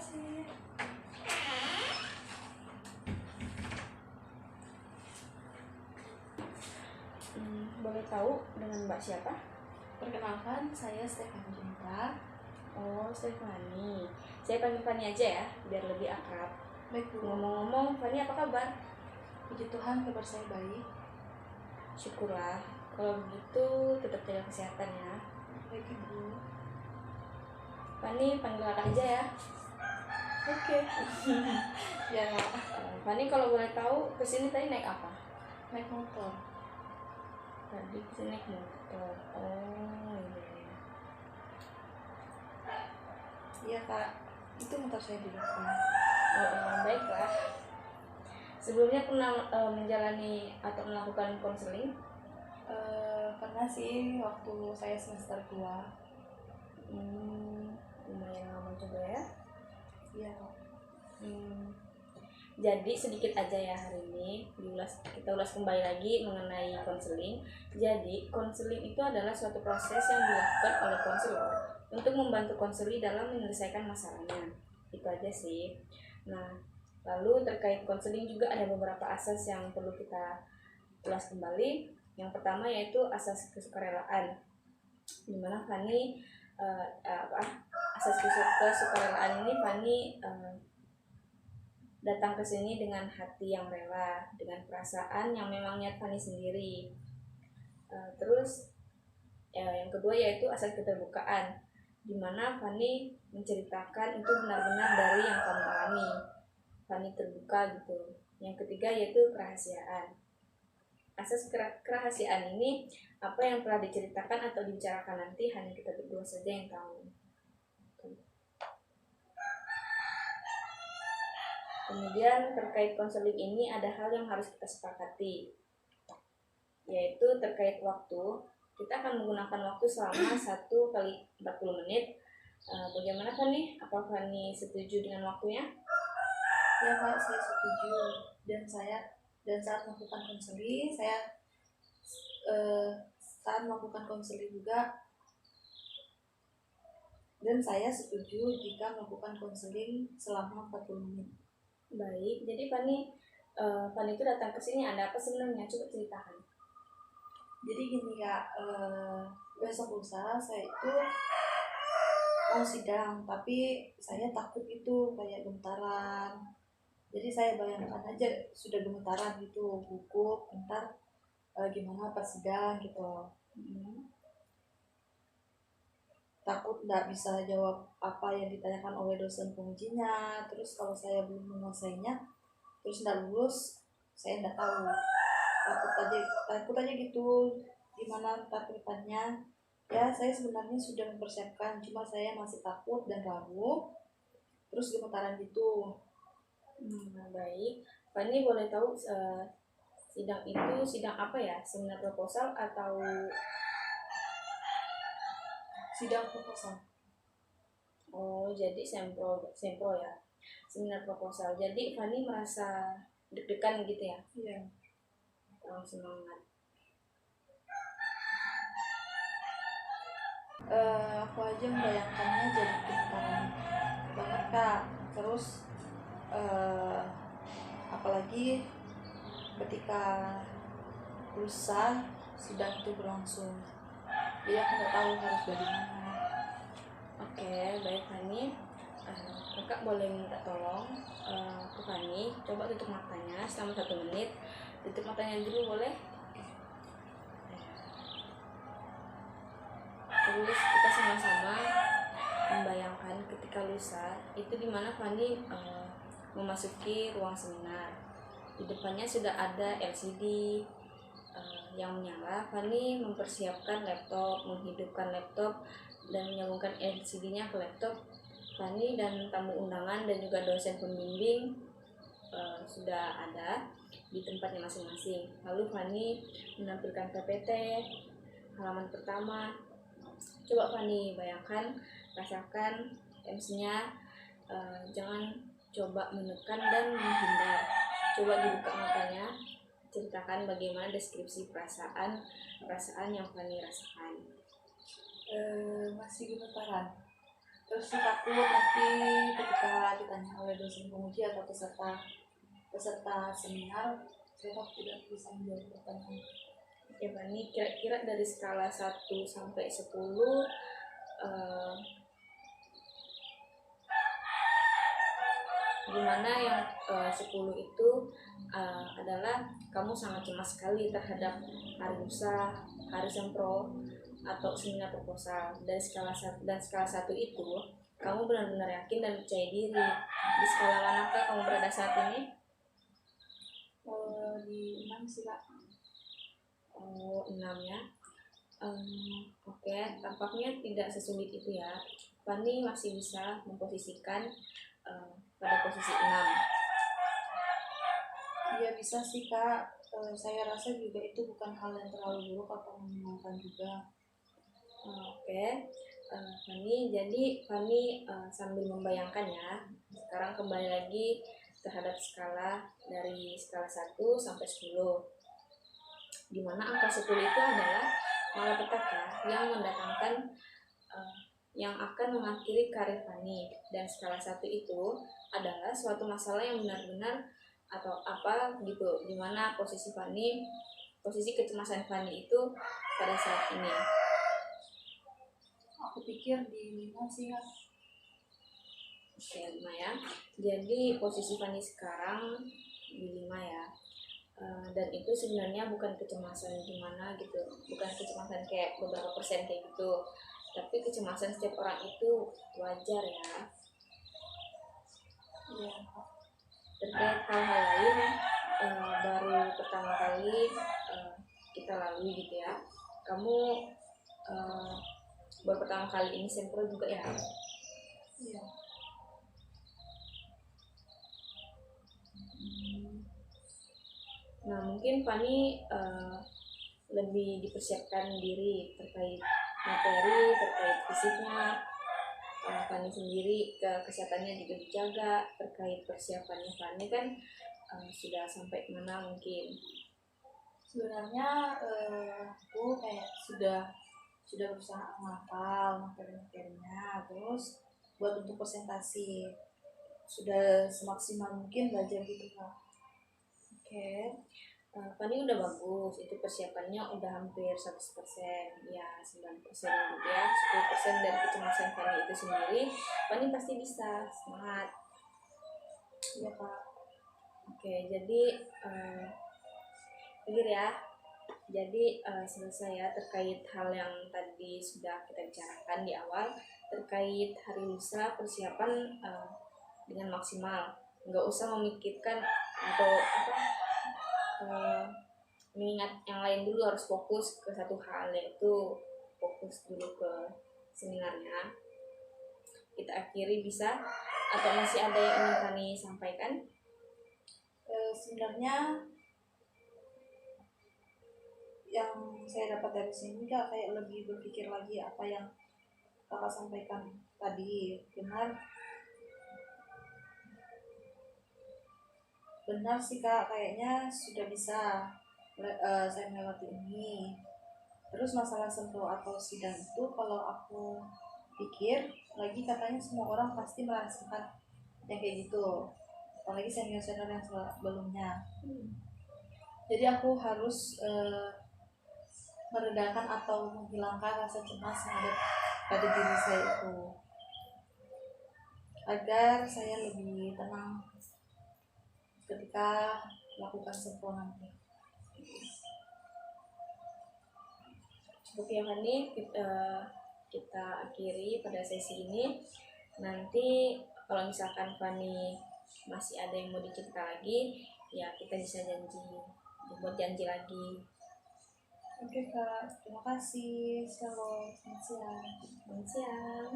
kasih. Boleh tahu dengan Mbak siapa? Perkenalkan, saya Stefani Junita. Oh, Stefani. Saya panggil Fani aja ya, biar lebih akrab. Baik, Bu. Ngomong-ngomong, Fani apa kabar? Puji Tuhan, kabar saya baik. Syukurlah. Kalau begitu, tetap jaga kesehatan ya. Baik, Ibu. Fani panggil kakak aja ya. Oke. Ya, Fani kalau boleh tahu, kesini tadi naik apa? naik motor. Tadi kesini naik motor. Oh, iya. Iya, Kak. Itu motor saya di depan. Baiklah. Sebelumnya pernah menjalani atau melakukan konseling? Pernah sih waktu saya semester 2. Lumayan lama juga ya. Iya, Kak. Jadi sedikit aja ya hari ini kita ulas kembali lagi mengenai konseling. Jadi konseling itu adalah suatu proses yang dilakukan oleh konselor untuk membantu konseli dalam menyelesaikan masalahnya. Itu aja sih. Nah, lalu terkait konseling juga ada beberapa asas yang perlu kita ulas kembali. Yang pertama yaitu asas kesukarelaan. Dimana Fani asas kesukarelaan ini Fani datang ke sini dengan hati yang rela, dengan perasaan yang memang niat Fani sendiri. Terus yang kedua yaitu asas keterbukaan, di mana Fani menceritakan itu benar-benar dari yang kamu alami. Fani terbuka gitu. Yang ketiga yaitu kerahasiaan. Asas kerahasiaan ini apa yang telah diceritakan atau dibicarakan nanti hanya kita berdua saja yang tahu. Kemudian terkait konseling ini ada hal yang harus kita sepakati, yaitu terkait waktu. Kita akan menggunakan waktu selama 1 kali 40 menit. Bagaimana Fani? Apa Fani setuju dengan waktunya? Ya, Kak, saya setuju. Dan saat melakukan konseling, saat melakukan konseling juga, dan saya setuju jika melakukan konseling selama 40 menit. Baik, jadi Fani itu datang ke sini ada apa sebenarnya? Coba ceritakan. Jadi gini ya, besok lusa saya itu mau sidang, tapi saya takut itu kayak gemetaran. Jadi saya bayangkan aja sudah gemetaran gitu, gugup, ntar gimana pas sidang gitu. Takut nggak bisa jawab apa yang ditanyakan oleh dosen pengujinya. Terus kalau saya belum menguasainya, terus nggak lulus, saya nggak tahu. Takut aja gitu, gimana ntar ke depannya. Ya, saya sebenarnya sudah mempersiapkan, cuma saya masih takut dan ragu, terus gemetaran gitu. Baik, Fani boleh tahu sidang itu sidang apa ya? Seminar proposal atau Sidang proposal? Oh, jadi sempro ya. Seminar proposal. Jadi Fani merasa deg-degan gitu ya? Iya. Semangat. Aku aja membayangkannya jadi gemetaran banget, Kak. Terus apalagi ketika lusa sidang itu berlangsung, jadi aku nggak tahu harus bagaimana. Oke, baik Fani. Kakak boleh minta tolong ke Fani, coba tutup matanya selama 1 menit. Tutup matanya dulu boleh? Terus kita sama-sama membayangkan ketika lusa itu dimana Fani memasuki ruang seminar. Di depannya sudah ada LCD yang menyala. Fani mempersiapkan laptop, menghidupkan laptop dan menyambungkan LCD-nya ke laptop. Fani dan tamu undangan dan juga dosen pembimbing sudah ada di tempatnya masing-masing. Lalu Fani menampilkan PPT halaman pertama. Coba Fani bayangkan, rasakan MC-nya, jangan coba menekan dan menghindar. Coba dibuka matanya, ceritakan bagaimana deskripsi perasaan yang Fani rasakan. Masih gemetaran. Terus sih takut nanti ketika ditanya oleh dosen penguji atau peserta peserta seminar, saya takut tidak bisa menjawab pertanyaan. Ya Fani, kira-kira dari skala 1 sampai 10, dimana yang 10 itu adalah kamu sangat cemas sekali terhadap hari lusa, hari sempro, atau seminar proposal. Dan skala 1 itu kamu benar-benar yakin dan percaya diri. Di skala manakah kamu berada saat ini? Di 6 sih Kak. 6 ya. Oke, tampaknya tidak sesulit itu ya. Fani masih bisa memposisikan pada posisi 6. Iya bisa sih Kak. Saya rasa juga itu bukan hal yang terlalu buruk atau menyenangkan juga. Oke, Fani, jadi Fani sambil membayangkan ya. Sekarang kembali lagi terhadap skala dari skala 1 sampai 10. Di mana angka 10 itu adalah malapetaka yang mendatangkan yang akan mengakhiri karir Fani, dan skala 1 itu adalah suatu masalah yang benar-benar atau apa gitu, dimana posisi kecemasan Fani itu pada saat ini. Aku pikir di 5 sih Kak. Oke, 5 ya. Jadi posisi Fani sekarang di 5 ya. Dan itu sebenarnya bukan kecemasan gimana gitu, bukan kecemasan kayak beberapa persen kayak gitu, tapi kecemasan setiap orang itu wajar ya. Iya. Terkait hal-hal lain baru pertama kali kita lalui gitu ya. Kamu baru pertama kali ini sempro juga ya? Iya. Nah mungkin Fani lebih dipersiapkan diri terkait materi, terkait fisiknya. Fani sendiri kesehatannya juga dijaga. Terkait persiapannya Fani kan sudah sampai mana mungkin? Sebenarnya aku kayak sudah berusaha menghafal materi-materinya, terus buat untuk presentasi sudah semaksimal mungkin belajar gitu Kak. Oke, Fani udah bagus, itu persiapannya udah hampir 100%, ya 9% gitu ya, 10% dari kecemasan Fani itu sendiri, Fani pasti bisa, semangat. Iya Kak. Oke, jadi pikir ya, jadi selesai ya terkait hal yang tadi sudah kita bicarakan di awal, terkait hari lusa persiapan dengan maksimal, nggak usah memikirkan atau apa mengingat yang lain dulu, harus fokus ke satu hal, yaitu fokus dulu ke seminarnya. Kita akhiri bisa, atau masih ada yang ingin Fani sampaikan? Sebenarnya yang saya dapat dari sini Kak, kayak lebih berpikir lagi apa yang Kakak sampaikan tadi. Benar sih Kak, kayaknya sudah bisa saya melewati ini. Terus masalah sempro atau sidang itu, kalau aku pikir lagi, katanya semua orang pasti merasakan yang kayak gitu, apalagi senior-senior yang sebelumnya. Jadi aku harus meredakan atau menghilangkan rasa cemas yang ada pada diri saya itu, agar saya lebih tenang ketika melakukan sempro nanti. Cukup ya Fani, kita akhiri pada sesi ini. Nanti kalau misalkan Fani masih ada yang mau dicerita lagi, ya kita bisa buat janji lagi. Oke Kak, terima kasih. Shalom, selamat siang. Selamat siang.